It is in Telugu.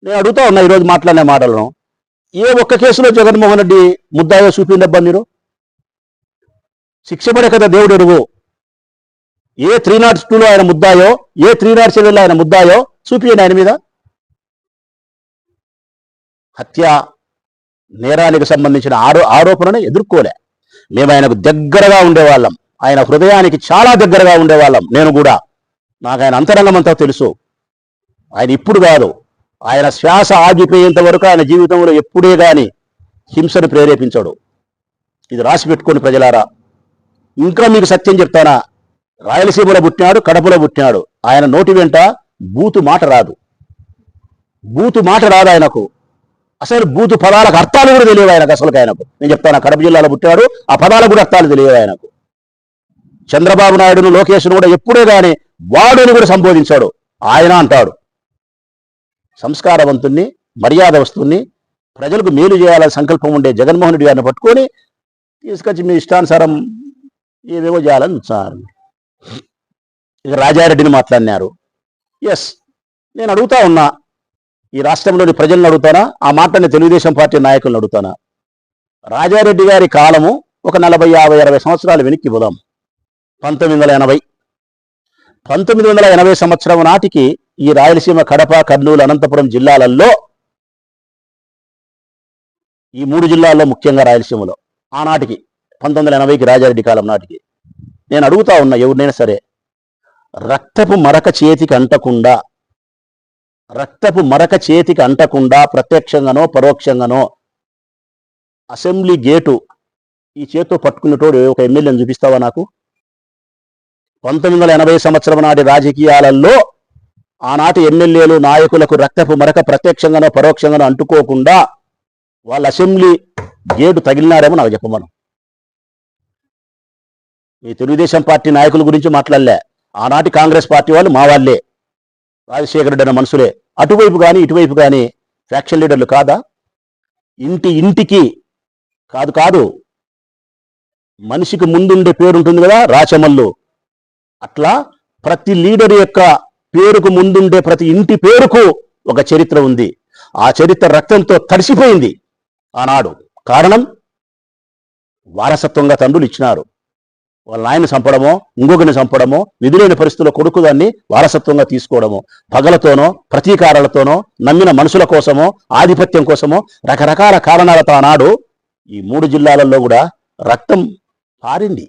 నేను అడుగుతా ఉన్నా ఈరోజు మాట్లాడిన మాటలను. ఏ ఒక్క కేసులో జగన్మోహన్ రెడ్డి ముద్దాయో చూపిందబ్బా మీరు? శిక్ష పడే కదా దేవుడు ఎరుగు. ఏ 302లో ఆయన ముద్దాయో, ఏ 307లో ఆయన ముద్దాయో చూపియండి ఆయన మీద. హత్య నేరానికి సంబంధించిన ఆరోపణను ఎదుర్కోలే. మేము ఆయనకు దగ్గరగా ఉండేవాళ్ళం, ఆయన హృదయానికి చాలా దగ్గరగా ఉండేవాళ్ళం. నేను కూడా, నాకు ఆయన అంతరంగం అంతా తెలుసు. ఆయన ఇప్పుడు కాదు, ఆయన శ్వాస ఆగిపోయేంత వరకు ఆయన జీవితంలో ఎప్పుడే గాని హింసను ప్రేరేపించాడు. ఇది రాసి పెట్టుకోండి ప్రజలారా. ఇంకా మీకు సత్యం చెప్తానా, రాయలసీమలో పుట్టినాడు, కడపలో పుట్టినాడు. ఆయన నోటి వెంట బూతు మాట రాదు, బూతు మాట రాదు ఆయనకు. అసలు బూతు పదాలకు అర్థాలు కూడా తెలియవు ఆయనకు. అసలు ఆయనకు నేను చెప్తాను, కడప జిల్లాలో పుట్టాడు, ఆ పదాలకు కూడా అర్థాలు తెలియవు ఆయనకు. చంద్రబాబు నాయుడును, లోకేష్ను కూడా ఎప్పుడే గాని వాడుని కూడా సంబోధించాడు. ఆయన అంటాడు సంస్కారవంతుణ్ణి, మర్యాద వస్తుని, ప్రజలకు మేలు చేయాలని సంకల్పం ఉండే జగన్మోహన్ రెడ్డి గారిని పట్టుకొని తీసుకొచ్చి మీ ఇష్టానుసారం ఏవేవో చేయాలని సార్. ఇక రాజారెడ్డిని మాట్లాడినారు. ఎస్, నేను అడుగుతా ఉన్నా, ఈ రాష్ట్రంలోని ప్రజలను అడుగుతానా, ఆ మాటని తెలుగుదేశం పార్టీ నాయకులను అడుగుతానా? రాజారెడ్డి గారి కాలము ఒక 40, 50, 60 సంవత్సరాలు వెనక్కి పోదాం. 1980 సంవత్సరం నాటికి ఈ రాయలసీమ, కడప, కర్నూలు, అనంతపురం జిల్లాలలో, ఈ 3 జిల్లాల్లో ముఖ్యంగా రాయలసీమలో ఆనాటికి 1980కి రాజారెడ్డి కాలం నాటికి నేను అడుగుతా ఉన్నా ఎవరినైనా సరే, రక్తపు మరక చేతికి అంటకుండా ప్రత్యక్షంగానో పరోక్షంగానో అసెంబ్లీ గేటు ఈ చేతితో పట్టుకునేటోడు ఒక ఎమ్మెల్యేని చూపిస్తావా నాకు? 1980 సంవత్సరం నాటి రాజకీయాలలో ఆనాటి ఎమ్మెల్యేలు, నాయకులకు రక్తపు మరక ప్రత్యక్షంగానో పరోక్షంగానో అంటుకోకుండా వాళ్ళ అసెంబ్లీ గేటు తగిలినారేమో నాకు చెప్పమను. ఈ తెలుగుదేశం పార్టీ నాయకుల గురించి మాట్లాడలే. ఆనాటి కాంగ్రెస్ పార్టీ వాళ్ళు మా వాళ్ళే, రాజశేఖర రెడ్డి అన్న మనుషులే. అటువైపు కానీ ఇటువైపు కానీ ఫ్యాక్షన్ లీడర్లు కాదా? ఇంటికి కాదు, మనిషికి ముందుండే పేరు ఉంటుంది కదా, రాచమల్లు. అట్లా ప్రతి లీడర్ యొక్క పేరుకు ముందుండే ప్రతి ఇంటి పేరుకు ఒక చరిత్ర ఉంది. ఆ చరిత్ర రక్తంతో తడిసిపోయింది ఆనాడు. కారణం, వారసత్వంగా తండ్రులు ఇచ్చినారు. వాళ్ళ నాయన్ని చంపడమో, ఇంకొకరిని చంపడమో, విధులైన పరిస్థితుల్లో కొడుకు దాన్ని వారసత్వంగా తీసుకోవడమో, పగలతోనో, ప్రతీకారాలతోనో, నమ్మిన మనుషుల కోసమో, ఆధిపత్యం కోసమో, రకరకాల కారణాలతో ఆనాడు ఈ 3 జిల్లాలలో కూడా రక్తం పారింది.